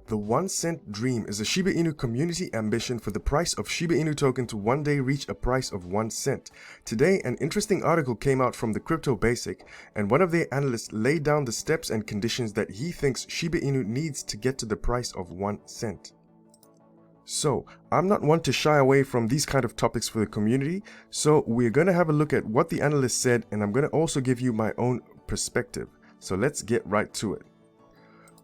The 1 cent dream is a Shiba Inu community ambition for the price of Shiba Inu token to one day reach a price of 1 cent. Today, an interesting article came out from the Crypto Basic, and one of their analysts laid down the steps and conditions that he thinks Shiba Inu needs to get to the price of 1 cent. So, I'm not one to shy away from these kind of topics for the community, so we're going to have a look at what the analyst said, and I'm going to also give you my own perspective. So let's get right to it.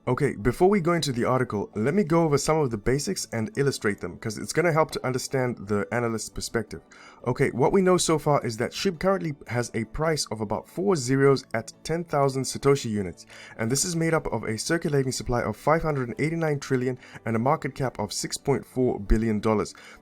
Okay, before we go into the article, let me go over some of the basics and illustrate them because it's going to help to understand the analyst's perspective. Okay, what we know so far is that SHIB currently has a price of about 4 zeros at 10,000 Satoshi units, and this is made up of a circulating supply of 589 trillion and a market cap of $6.4 billion,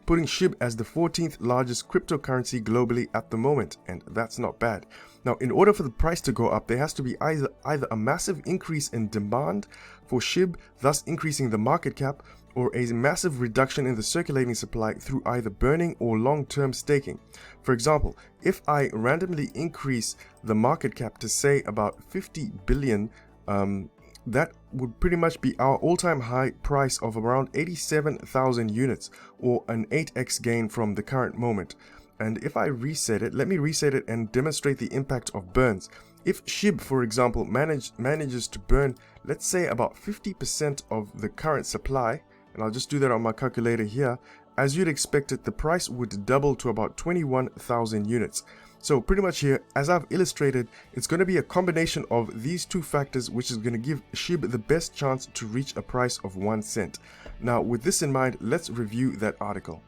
putting SHIB as the 14th largest cryptocurrency globally at the moment, and that's not bad. Now, in order for the price to go up, there has to be either a massive increase in demand for SHIB, thus increasing the market cap, or a massive reduction in the circulating supply through either burning or long-term staking. For example, if I randomly increase the market cap to say about 50 billion, that would pretty much be our all-time high price of around 87,000 units, or an 8x gain from the current moment. And if I reset it, let me reset it and demonstrate the impact of burns. If SHIB, for example, manages to burn, let's say about 50% of the current supply, and I'll just do that on my calculator here, as you'd expect it, the price would double to about 21,000 units. So pretty much here, as I've illustrated, it's going to be a combination of these two factors which is going to give SHIB the best chance to reach a price of 1 cent. Now, with this in mind, let's review that article.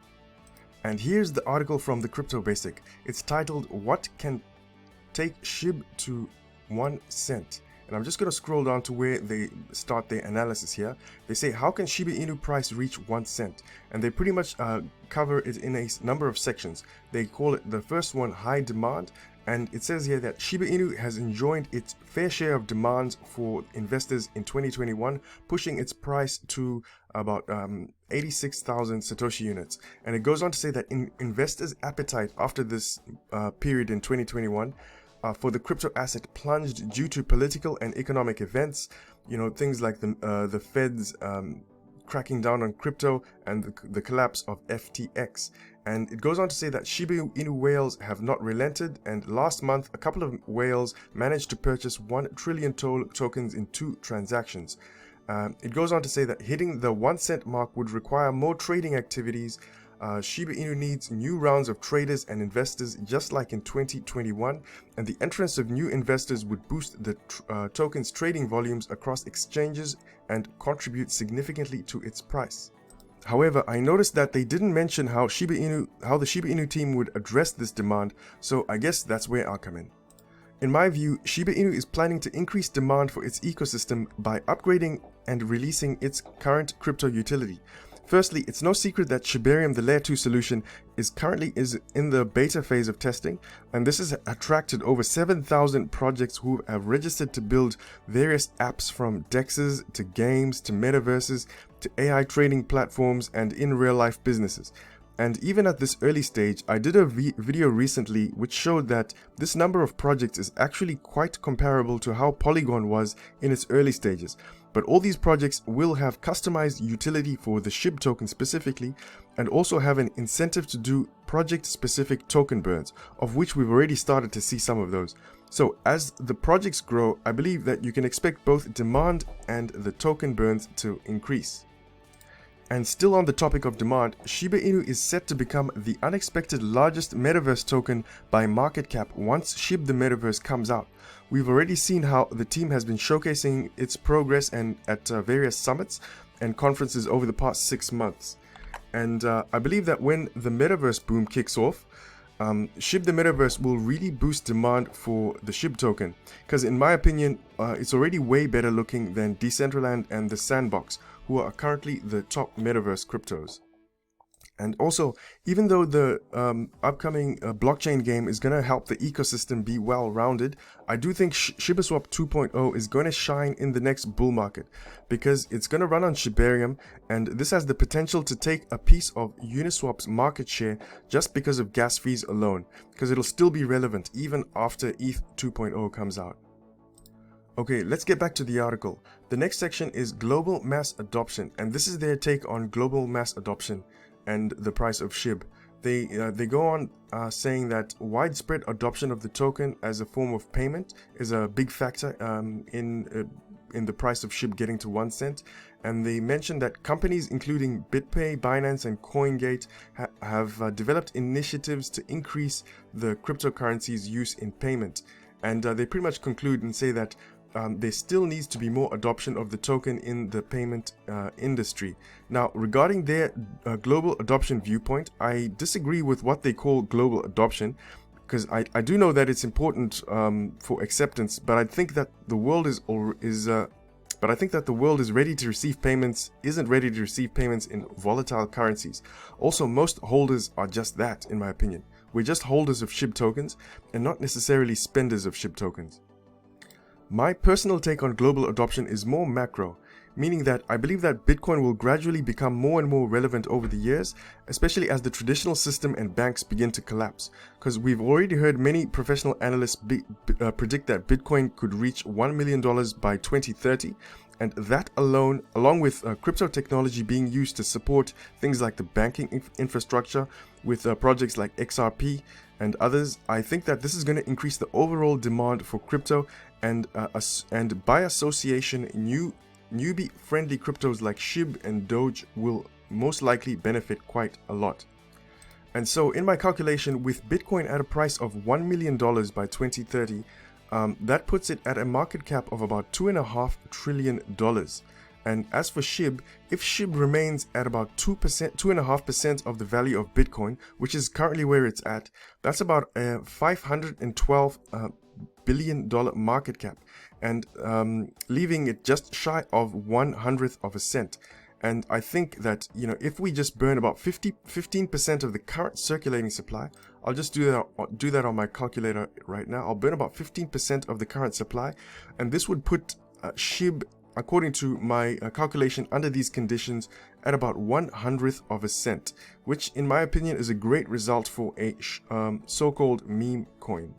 And here's the article from the Crypto Basic. It's titled, "What Can Take SHIB to 1 cent?" And I'm just going to scroll down to where they start their analysis here. They say, how can Shiba Inu price reach 1 cent? And they pretty much cover it in a number of sections. They call it, the first one, high demand. And it says here that Shiba Inu has enjoyed its fair share of demands for investors in 2021, pushing its price to about 86,000 Satoshi units. And it goes on to say that investors' appetite after this period in 2021 for the crypto asset plunged due to political and economic events, you know, things like the Fed's cracking down on crypto and the collapse of FTX. And it goes on to say that Shiba Inu whales have not relented, and last month a couple of whales managed to purchase 1 trillion tokens in 2 transactions. It goes on to say that hitting the 1 cent mark would require more trading activities. Shiba Inu needs new rounds of traders and investors just like in 2021, and the entrance of new investors would boost the token's trading volumes across exchanges and contribute significantly to its price. However, I noticed that they didn't mention how the Shiba Inu team would address this demand, so I guess that's where I'll come in. In my view, Shiba Inu is planning to increase demand for its ecosystem by upgrading and releasing its current crypto utility. Firstly, it's no secret that Shibarium, the Layer 2 solution, is currently in the beta phase of testing, and this has attracted over 7,000 projects who have registered to build various apps from DEXs to games to metaverses to AI trading platforms and in real-life businesses. And even at this early stage, I did a video recently which showed that this number of projects is actually quite comparable to how Polygon was in its early stages. But all these projects will have customized utility for the SHIB token specifically, and also have an incentive to do project-specific token burns, of which we've already started to see some of those. So as the projects grow, I believe that you can expect both demand and the token burns to increase. And still on the topic of demand, Shiba Inu is set to become the unexpected largest metaverse token by market cap once SHIB the Metaverse comes out. We've already seen how the team has been showcasing its progress and at various summits and conferences over the past 6 months. And I believe that when the metaverse boom kicks off, SHIB the Metaverse will really boost demand for the SHIB token, because in my opinion, it's already way better looking than Decentraland and the Sandbox, who are currently the top metaverse cryptos. And also, even though the upcoming blockchain game is going to help the ecosystem be well-rounded, I do think ShibaSwap 2.0 is going to shine in the next bull market, because it's going to run on Shibarium, and this has the potential to take a piece of Uniswap's market share just because of gas fees alone, because it'll still be relevant even after ETH 2.0 comes out. Okay, let's get back to the article. The next section is global mass adoption, and this is their take on global mass adoption and the price of SHIB. They go on saying that widespread adoption of the token as a form of payment is a big factor in the price of SHIB getting to 1 cent. And they mentioned that companies including BitPay, Binance, and CoinGate have developed initiatives to increase the cryptocurrency's use in payment. And they pretty much conclude and say that there still needs to be more adoption of the token in the payment industry. Now, regarding their global adoption viewpoint, I disagree with what they call global adoption, because I do know that it's important for acceptance, but I think that the world is ready to receive payments, isn't ready to receive payments in volatile currencies. Also, most holders are just that, in my opinion. We're just holders of SHIB tokens and not necessarily spenders of SHIB tokens. My personal take on global adoption is more macro, meaning that I believe that Bitcoin will gradually become more and more relevant over the years, especially as the traditional system and banks begin to collapse. Because we've already heard many professional analysts predict that Bitcoin could reach $1 million by 2030, and that alone, along with crypto technology being used to support things like the banking infrastructure with projects like XRP and others, I think that this is going to increase the overall demand for crypto, and by association, newbie-friendly cryptos like SHIB and Doge will most likely benefit quite a lot. And so in my calculation, with Bitcoin at a price of $1 million by 2030, that puts it at a market cap of about $2.5 trillion. And as for SHIB, if SHIB remains at about 2.5% of the value of Bitcoin, which is currently where it's at, that's about a $512 billion market cap, and leaving it just shy of 1/100th of a cent. And I think that, you know, if we just burn about 15% of the current circulating supply, I'll just do that on my calculator right now. I'll burn about 15% of the current supply, and this would put SHIB, according to my calculation under these conditions, at about 1/100th of a cent, which in my opinion is a great result for a so-called meme coin.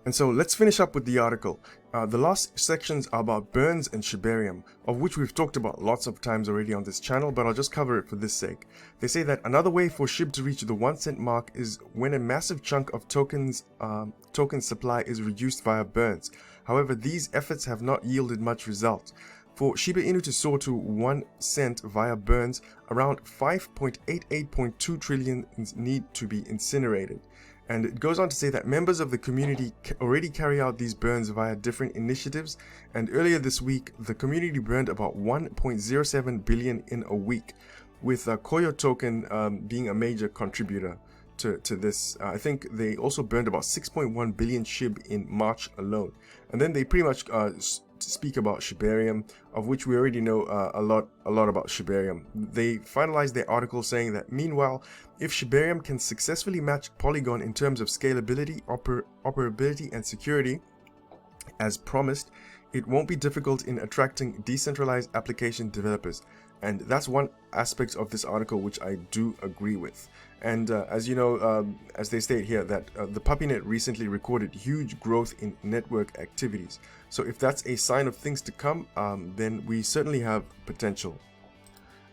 And so let's finish up with the article. The last sections are about burns and Shibarium, of which we've talked about lots of times already on this channel, but I'll just cover it for this sake. They say that another way for SHIB to reach the 1 cent mark is when a massive chunk of token supply is reduced via burns. However, these efforts have not yielded much result. For Shiba Inu to soar to 1 cent via burns, around 5.88.2 trillion need to be incinerated. And it goes on to say that members of the community already carry out these burns via different initiatives, and earlier this week the community burned about 1.07 billion in a week, with Koyo token being a major contributor to this. I think they also burned about 6.1 billion SHIB in March alone. And then they pretty much speak about Shibarium, of which we already know a lot about Shibarium. They finalized their article saying that meanwhile, if Shibarium can successfully match Polygon in terms of scalability, operability, and security, as promised, it won't be difficult in attracting decentralized application developers. And that's one aspect of this article which I do agree with. And as you know, as they state here, that the PuppyNet recently recorded huge growth in network activities. So if that's a sign of things to come, then we certainly have potential.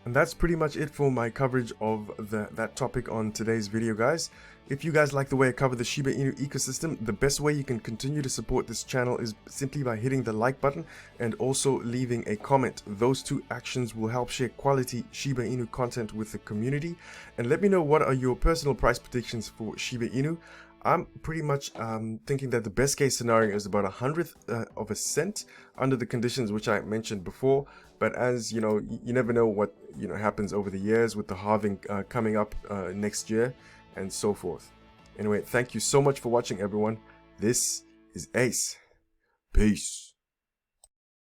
And that's pretty much it for my coverage of that topic on today's video, guys. If you guys like the way I cover the Shiba Inu ecosystem, the best way you can continue to support this channel is simply by hitting the like button and also leaving a comment. Those two actions will help share quality Shiba Inu content with the community. And let me know, what are your personal price predictions for Shiba Inu? I'm pretty much thinking that the best case scenario is about 1/100th of a cent under the conditions which I mentioned before. But as you know, you never know what happens over the years with the halving coming up next year and so forth. Anyway, thank you so much for watching, everyone. This is Ace. Peace.